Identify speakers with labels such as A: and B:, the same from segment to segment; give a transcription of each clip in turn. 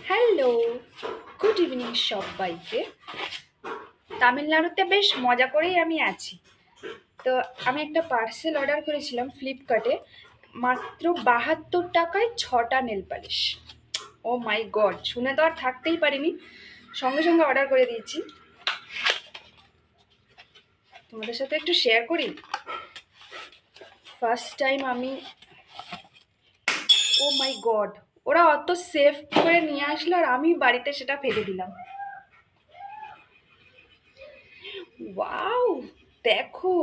A: Hello, good evening সবাইকে। তামিলনাড়ুতে বেশ মজা করেই আমি আছি। তো আমি একটা পার্সেল অর্ডার করেছিলাম ফ্লিপকার্টে, মাত্র ৭২ টাকায় ৬টা নেল পালিশ। ও মাই গড, শুনে তো আর থাকতেই পারিনি, সঙ্গে সঙ্গে অর্ডার করে দিয়েছি। তোমাদের সাথে একটু শেয়ার করি। ফার্স্ট টাইম আমি, ও মাই গড, ওরা অত সেফ করে নিয়ে আসলো আর আমি বাড়িতে সেটা ফেলে দিলাম। ওয়াও, দেখো,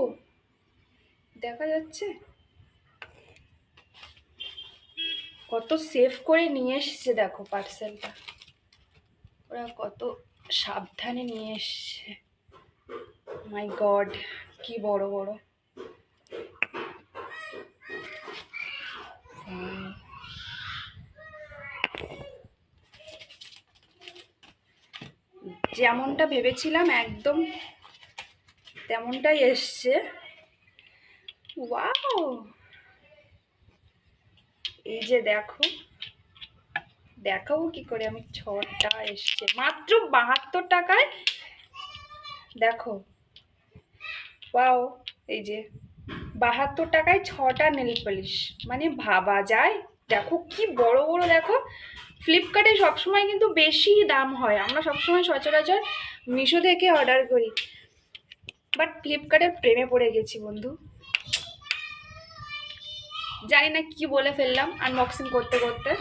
A: দেখা যাচ্ছে কত সেফ করে নিয়ে এসছে। দেখো পার্সেলটা ওরা কত সাবধানে নিয়ে এসছে। মাই গড, কি বড় বড়। যেমনটা ভেবেছিলাম একদম তেমনটাই এসছে। ওয়াও, এই যে দেখো, দেখাবো কি করে আমি, 6টা এসছে মাত্র ৭২ টাকায়। দেখো, ওয়াও, এই যে ৭২ টাকায় 6টা নেল পলিশ, মানে ভাবা যায়। দেখো কি বড় বড়, দেখো। ফ্লিপকার্টে সবসময় কিন্তু বেশি দাম হয়, আমরা সবসময় সচরাচর মিশো থেকে অর্ডার করি, বাট ফ্লিপকার্টের প্রেমে পড়ে গেছি বন্ধু। জানি না কি বলে ফেললাম আনবক্সিং করতে করতে।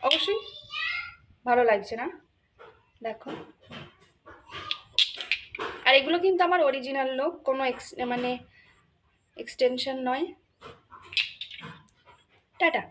A: অবশ্যই ভালো লাগছে না? দেখো, আর এগুলো কিন্তু আমার অরিজিনাল লোক, কোনো মানে এক্সটেনশন নয়। টাটা।